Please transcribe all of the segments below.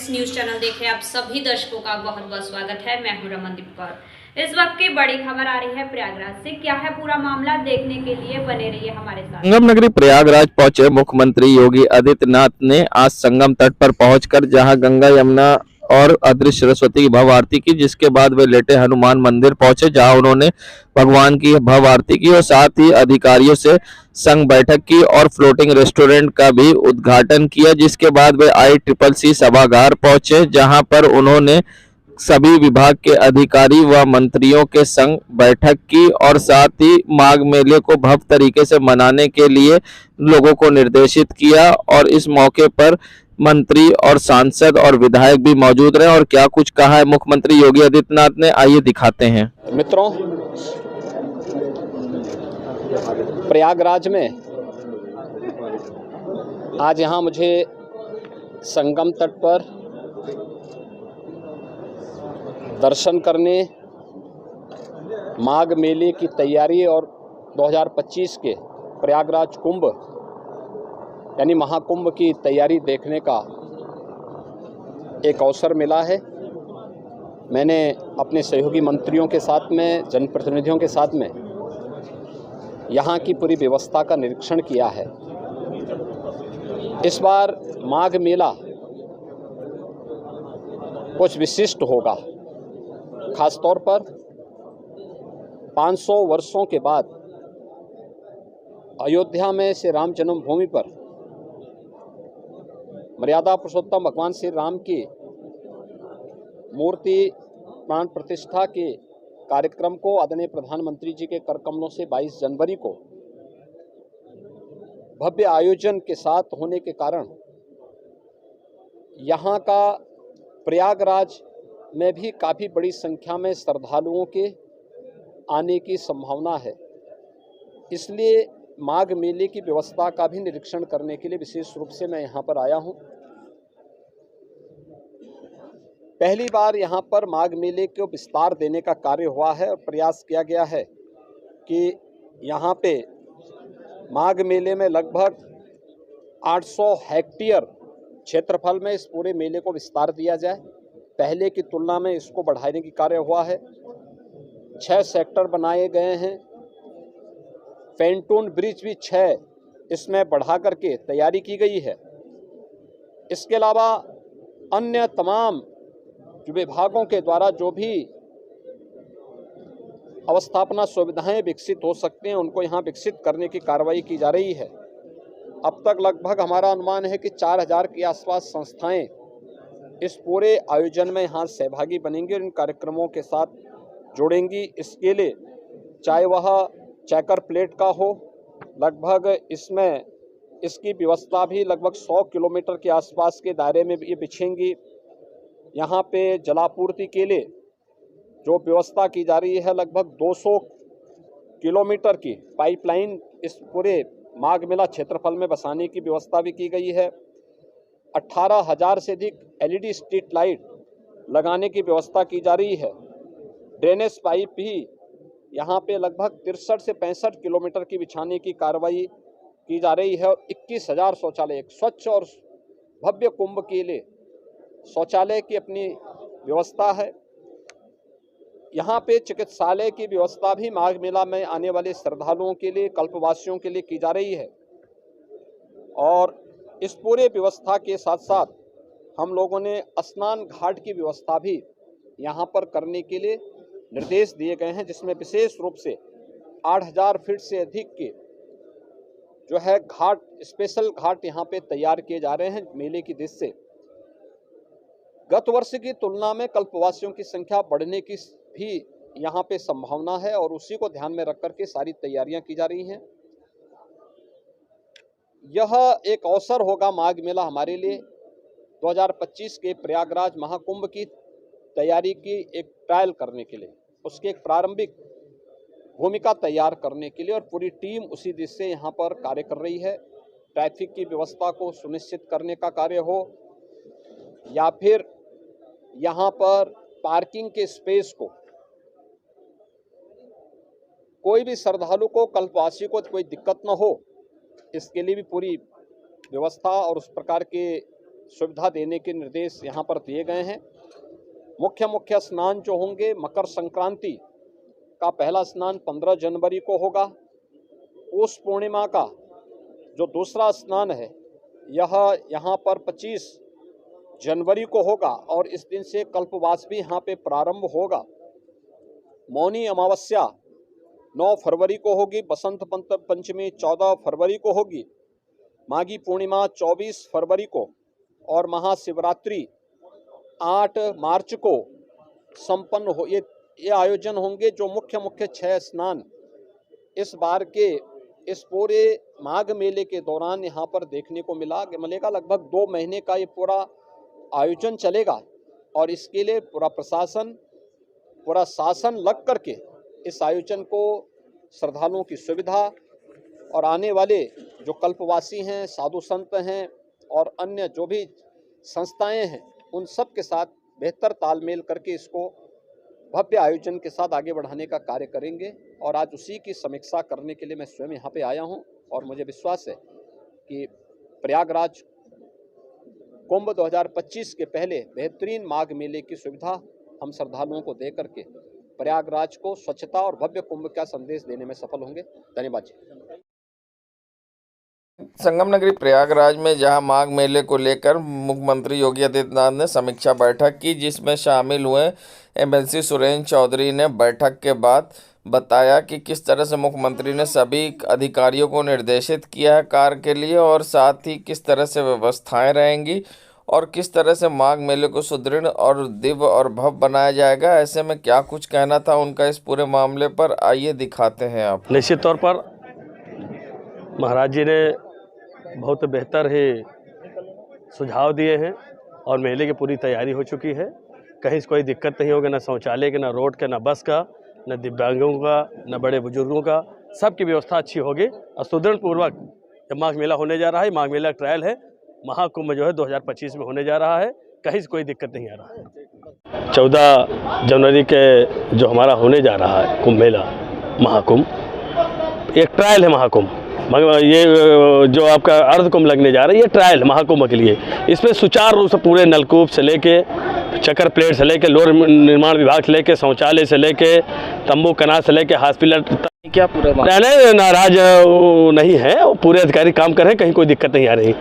Friends, news channel देख रहे आप सभी दर्शकों का बहुत बहुत स्वागत है। मैं हूं रमनदीप कौर। इस वक्त की बड़ी खबर आ रही है प्रयागराज से। क्या है पूरा मामला, देखने के लिए बने रहिए हमारे साथ। संगम नगरी प्रयागराज पहुंचे मुख्यमंत्री योगी आदित्यनाथ ने आज संगम तट पर पहुंचकर जहां गंगा यमुना और अदृश्य सरस्वती की भव्य आरती की, जिसके बाद वे लेटे हनुमान मंदिर पहुंचे जहां उन्होंने भगवान की भव्य आरती की और साथ ही अधिकारियों से संग बैठक की और फ्लोटिंग रेस्टोरेंट का भी उद्घाटन किया। जिसके बाद वे ICCC सभागार पहुंचे जहां पर उन्होंने सभी विभाग के अधिकारी व मंत्रियों के संग बैठक की और साथ ही माघ मेले को भव्य तरीके से मनाने के लिए लोगों को निर्देशित किया। और इस मौके पर मंत्री और सांसद और विधायक भी मौजूद रहे और क्या कुछ कहा है मुख्यमंत्री योगी आदित्यनाथ ने, आइए दिखाते हैं। मित्रों, प्रयागराज में आज यहाँ मुझे संगम तट पर दर्शन करने, माघ मेले की तैयारी और 2025 के प्रयागराज कुंभ यानी महाकुंभ की तैयारी देखने का एक अवसर मिला है। मैंने अपने सहयोगी मंत्रियों के साथ में, जनप्रतिनिधियों के साथ में यहाँ की पूरी व्यवस्था का निरीक्षण किया है। इस बार माघ मेला कुछ विशिष्ट होगा। खासतौर पर 500 वर्षों के बाद अयोध्या में श्री राम जन्मभूमि पर मर्यादा पुरुषोत्तम भगवान श्री राम की मूर्ति प्राण प्रतिष्ठा के कार्यक्रम को आदरणीय प्रधानमंत्री जी के कर कमलों से 22 जनवरी को भव्य आयोजन के साथ होने के कारण यहाँ का प्रयागराज में भी काफ़ी बड़ी संख्या में श्रद्धालुओं के आने की संभावना है। इसलिए माघ मेले की व्यवस्था का भी निरीक्षण करने के लिए विशेष रूप से मैं यहाँ पर आया हूँ। पहली बार यहाँ पर माघ मेले को विस्तार देने का कार्य हुआ है और प्रयास किया गया है कि यहाँ पे माघ मेले में लगभग 800 हेक्टेयर क्षेत्रफल में इस पूरे मेले को विस्तार दिया जाए। पहले की तुलना में इसको बढ़ाने की कार्य हुआ है। 6 सेक्टर बनाए गए हैं। पेंटून ब्रिज भी 6 इसमें बढ़ा करके तैयारी की गई है। इसके अलावा अन्य तमाम विभागों के द्वारा जो भी अवस्थापना सुविधाएं विकसित हो सकते हैं उनको यहाँ विकसित करने की कार्रवाई की जा रही है। अब तक लगभग हमारा अनुमान है कि 4000 के आसपास संस्थाएं इस पूरे आयोजन में यहाँ सहभागी बनेंगी और इन कार्यक्रमों के साथ जुड़ेंगी। इसके लिए चाहे वह चेकर प्लेट का हो, लगभग इसमें इसकी व्यवस्था भी लगभग 100 किलोमीटर के आसपास के दायरे में ये बिछेंगी। यहाँ पे जलापूर्ति के लिए जो व्यवस्था की जा रही है, लगभग 200 किलोमीटर की पाइपलाइन इस पूरे माघ मेला क्षेत्रफल में बसाने की व्यवस्था भी की गई है। 18,000 से अधिक LED स्ट्रीट लाइट लगाने की व्यवस्था की जा रही है। ड्रेनेज पाइप भी यहाँ पे लगभग 63 से 65 किलोमीटर की बिछाने की कार्रवाई की जा रही है और 21,000 शौचालय, एक स्वच्छ और भव्य कुंभ के लिए शौचालय की अपनी व्यवस्था है। यहाँ पे चिकित्सालय की व्यवस्था भी माघ मेला में आने वाले श्रद्धालुओं के लिए, कल्पवासियों के लिए की जा रही है। और इस पूरे व्यवस्था के साथ साथ हम लोगों ने स्नान घाट की व्यवस्था भी यहाँ पर करने के लिए निर्देश दिए गए हैं, जिसमें विशेष रूप से 8000 फीट से अधिक के जो है घाट, स्पेशल घाट यहाँ पे तैयार किए जा रहे हैं मेले की दृष्टि से। गत वर्ष की तुलना में कल्पवासियों की संख्या बढ़ने की भी यहाँ पे संभावना है और उसी को ध्यान में रख करके सारी तैयारियां की जा रही हैं। यह एक अवसर होगा माघ मेला हमारे लिए 2025 के प्रयागराज महाकुंभ की तैयारी की एक ट्रायल करने के लिए, उसकी एक प्रारंभिक भूमिका तैयार करने के लिए, और पूरी टीम उसी दिशा से यहाँ पर कार्य कर रही है। ट्रैफिक की व्यवस्था को सुनिश्चित करने का कार्य हो या फिर यहाँ पर पार्किंग के स्पेस को, कोई भी श्रद्धालु को, कल्पवासी को कोई दिक्कत न हो, इसके लिए भी पूरी व्यवस्था और उस प्रकार के सुविधा देने के निर्देश यहाँ पर दिए गए हैं। मुख्य स्नान जो होंगे, मकर संक्रांति का पहला स्नान 15 जनवरी को होगा। पौष पूर्णिमा का जो दूसरा स्नान है यह यहाँ पर 25 जनवरी को होगा और इस दिन से कल्पवास भी यहाँ पे प्रारंभ होगा। मौनी अमावस्या 9 फरवरी को होगी। बसंत पंचमी 14 फरवरी को होगी। माघी पूर्णिमा 24 फरवरी को और महाशिवरात्रि 8 मार्च को संपन्न हो। ये आयोजन होंगे जो मुख्य 6 स्नान इस बार के इस पूरे माघ मेले के दौरान यहाँ पर देखने को मिलेगा। लगभग 2 महीने का ये पूरा आयोजन चलेगा और इसके लिए पूरा प्रशासन, पूरा शासन लग करके इस आयोजन को श्रद्धालुओं की सुविधा और आने वाले जो कल्पवासी हैं, साधु संत हैं और अन्य जो भी संस्थाएं हैं उन सब के साथ बेहतर तालमेल करके इसको भव्य आयोजन के साथ आगे बढ़ाने का कार्य करेंगे। और आज उसी की समीक्षा करने के लिए मैं स्वयं यहाँ पे आया हूँ और मुझे विश्वास है कि प्रयागराज कुंभ 2025 के पहले बेहतरीन माघ मेले की सुविधा हम श्रद्धालुओं को दे करके प्रयागराज को स्वच्छता और भव्य कुंभ का संदेश देने में सफल होंगे। धन्यवाद जी। संगम नगरी प्रयागराज में जहां माघ मेले को लेकर मुख्यमंत्री योगी आदित्यनाथ ने समीक्षा बैठक की, जिसमें शामिल हुए एमएलसी सुरेंद्र चौधरी ने बैठक के बाद बताया कि किस तरह से मुख्यमंत्री ने सभी अधिकारियों को निर्देशित किया है कार्य के लिए और साथ ही किस तरह से व्यवस्थाएं रहेंगी और किस तरह से माघ मेले को सुदृढ़ और दिव्य और भव्य बनाया जाएगा। ऐसे में क्या कुछ कहना था उनका इस पूरे मामले पर, आइए दिखाते हैं आप। निश्चित तौर पर महाराज जी ने बहुत बेहतर ही सुझाव दिए हैं और मेले की पूरी तैयारी हो चुकी है। कहीं से कोई दिक्कत नहीं होगी, ना शौचालय के, ना रोड के, ना बस का, न दिव्यांगों का, न बड़े बुजुर्गों का, सबकी व्यवस्था अच्छी होगी और सुदृढ़ पूर्वक जब माघ मेला होने जा रहा है। माघ मेला ट्रायल है, महाकुंभ जो है 2025 में होने जा रहा है। कहीं से कोई दिक्कत नहीं आ रहा है। 14 जनवरी के जो हमारा होने जा रहा है कुंभ मेला महाकुंभ, एक ट्रायल है महाकुंभ। ये जो आपका अर्ध कुंभ लगने जा रहा है ये ट्रायल महाकुंभ के लिए। इसमें सुचारू रूप से पूरे नलकूप से लेके, चक्कर प्लेट से लेके, लोर निर्माण विभाग से लेके, शौचालय से लेके, तंबू कनाल से लेके, हॉस्पिटल, क्या पूरा नाराज नहीं है। पूरे अधिकारी काम कर रहे हैं, कहीं कोई दिक्कत नहीं आ रही।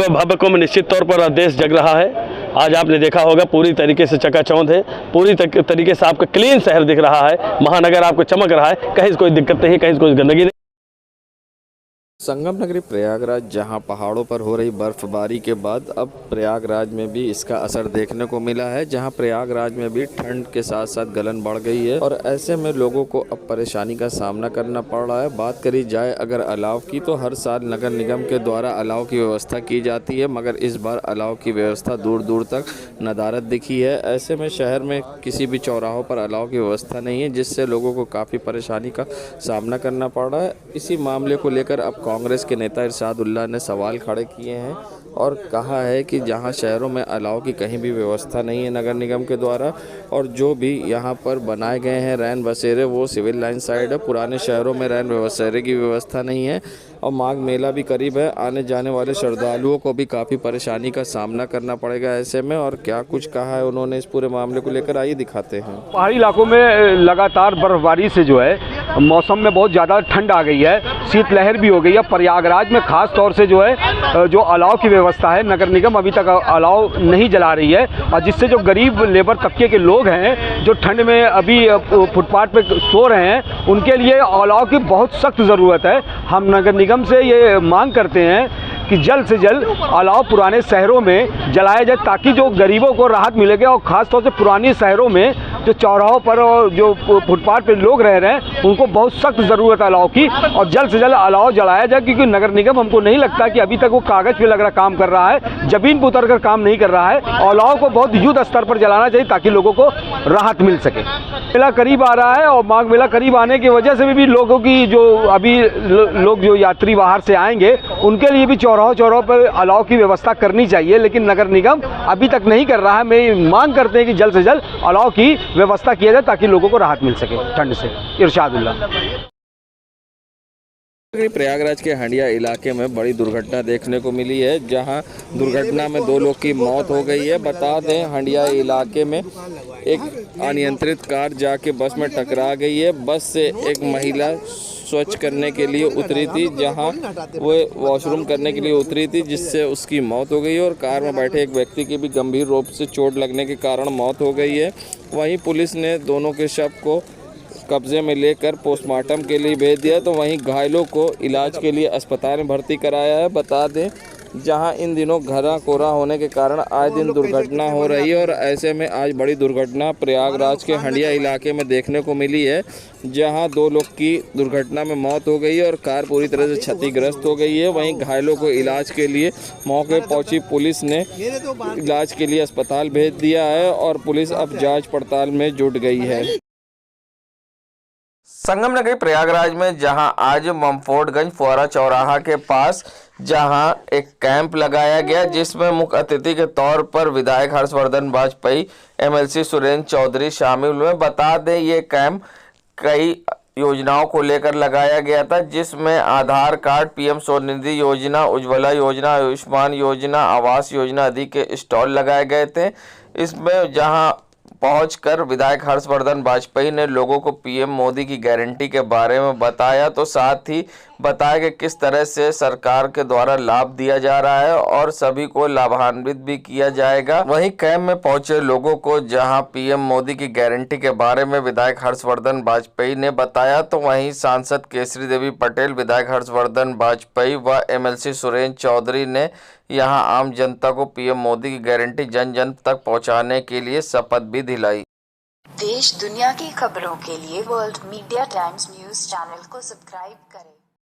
भव्य कुंभ निश्चित तौर पर देश जग रहा है। आज आपने देखा होगा पूरी तरीके से चकाचौंध है, पूरी तरीके से आपका क्लीन शहर दिख रहा है, महानगर आपको चमक रहा है। कहीं से कोई दिक्कत नहीं, कहीं से कोई गंदगी नहीं। संगम नगरी प्रयागराज जहां पहाड़ों पर हो रही बर्फबारी के बाद अब प्रयागराज में भी इसका असर देखने को मिला है, जहां प्रयागराज में भी ठंड के साथ साथ गलन बढ़ गई है और ऐसे में लोगों को अब परेशानी का सामना करना पड़ रहा है। बात करी जाए अगर अलाव की, तो हर साल नगर निगम के द्वारा अलाव की व्यवस्था की जाती है, मगर इस बार अलाव की व्यवस्था दूर दूर तक नदारद दिखी है। ऐसे में शहर में किसी भी चौराहों पर अलाव की व्यवस्था नहीं है, जिससे लोगों को काफ़ी परेशानी का सामना करना पड़ रहा है। इसी मामले को लेकर अब कांग्रेस के नेता इरशादुल्लाह ने सवाल खड़े किए हैं और कहा है कि जहां शहरों में अलाव की कहीं भी व्यवस्था नहीं है नगर निगम के द्वारा, और जो भी यहां पर बनाए गए हैं रैन बसेरे वो सिविल लाइन साइड है। पुराने शहरों में रैन बसेरे की व्यवस्था नहीं है और माघ मेला भी करीब है। आने जाने वाले श्रद्धालुओं को भी काफ़ी परेशानी का सामना करना पड़ेगा ऐसे में। और क्या कुछ कहा है उन्होंने इस पूरे मामले को लेकर, आइए दिखाते हैं। पहाड़ी इलाकों में लगातार बर्फबारी से जो है मौसम में बहुत ज़्यादा ठंड आ गई है, शीतलहर भी हो गई है। प्रयागराज में खास तौर से जो है जो अलाव की व्यवस्था है, नगर निगम अभी तक अलाव नहीं जला रही है और जिससे जो गरीब लेबर तबके के लोग हैं जो ठंड में अभी फुटपाथ पे सो रहे हैं, उनके लिए अलाव की बहुत सख्त ज़रूरत है। हम नगर निगम से ये मांग करते हैं कि जल्द से जल्द अलाव पुराने शहरों में जलाया जाए ताकि जो गरीबों को राहत मिलेगी। और ख़ास तौर से पुराने शहरों में जो चौराहों पर और जो फुटपाथ पे लोग रह रहे हैं उनको बहुत सख्त ज़रूरत है अलाव की, और जल्द से जल्द अलाव जलाया जाए। क्योंकि नगर निगम हमको नहीं लगता कि अभी तक वो कागज़ पे लग रहा काम कर रहा है, ज़मीन पर उतर कर काम नहीं कर रहा है। अलाव को बहुत युद्ध स्तर पर जलाना चाहिए ताकि लोगों को राहत मिल सके। मेला करीब आ रहा है और माघ मेला करीब आने की वजह से भी लोगों की जो अभी लोग जो यात्री बाहर से आएंगे उनके लिए भी चौराहों पर अलाव की व्यवस्था करनी चाहिए, लेकिन नगर निगम अभी तक नहीं कर रहा है। मैं मांग करते हैं कि जल्द से जल्द अलाव की व्यवस्था किया जाए ताकि लोगों को राहत मिल सके ठंड से। इरशादुल्लाह। प्रयागराज के हंडिया इलाके में बड़ी दुर्घटना देखने को मिली है, जहां दुर्घटना में 2 लोग की मौत हो गई है। बता दें, हंडिया इलाके में एक अनियंत्रित कार जाके बस में टकरा गई है। बस से एक महिला स्वच्छ करने के लिए उतरी थी, जहां वो वॉशरूम करने के लिए उतरी थी, जिससे उसकी मौत हो गई है और कार में बैठे एक व्यक्ति की भी गंभीर रूप से चोट लगने के कारण मौत हो गई है। वहीं पुलिस ने दोनों के शव को कब्जे में लेकर पोस्टमार्टम के लिए भेज दिया, तो वहीं घायलों को इलाज के लिए अस्पताल में भर्ती कराया है। बता दें, जहां इन दिनों घना कोहरा होने के कारण आए दिन दुर्घटना हो रही है और ऐसे में आज बड़ी दुर्घटना प्रयागराज के हंडिया इलाके में देखने को मिली है, जहां 2 लोग की दुर्घटना में मौत हो गई है और कार पूरी तरह से क्षतिग्रस्त हो गई है। वहीं घायलों को इलाज के लिए मौके पहुंची पुलिस ने इलाज के लिए अस्पताल भेज दिया है और पुलिस अब जांच पड़ताल में जुट गई है। संगम नगरी प्रयागराज में जहां आज ममफोर्डगंज फुआरा चौराहा के पास जहां एक कैंप लगाया गया, जिसमें मुख्य अतिथि के तौर पर विधायक हर्षवर्धन वाजपेयी, एमएलसी सुरेंद्र चौधरी शामिल हुए। बता दें, ये कैंप कई योजनाओं को लेकर लगाया गया था, जिसमें आधार कार्ड, पीएम स्वनिधि योजना, उज्ज्वला योजना, आयुष्मान योजना, आवास योजना आदि के स्टॉल लगाए गए थे। इसमें जहां पहुंचकर विधायक हर्षवर्धन वाजपेयी ने लोगों को पीएम मोदी की गारंटी के बारे में बताया, तो साथ ही बताया कि किस तरह से सरकार के द्वारा लाभ दिया जा रहा है और सभी को लाभान्वित भी किया जाएगा। वहीं कैंप में पहुंचे लोगों को जहां पीएम मोदी की गारंटी के बारे में विधायक हर्षवर्धन वाजपेयी ने बताया, तो वहीं सांसद केसरी देवी पटेल, विधायक हर्षवर्धन वाजपेयी व एमएलसी सुरेंद्र चौधरी ने यहां आम जनता को पीएम मोदी की गारंटी जन जन तक पहुंचाने के लिए शपथ भी दिलाई। देश दुनिया की खबरों के लिए world media times news channel को सब्सक्राइब करें।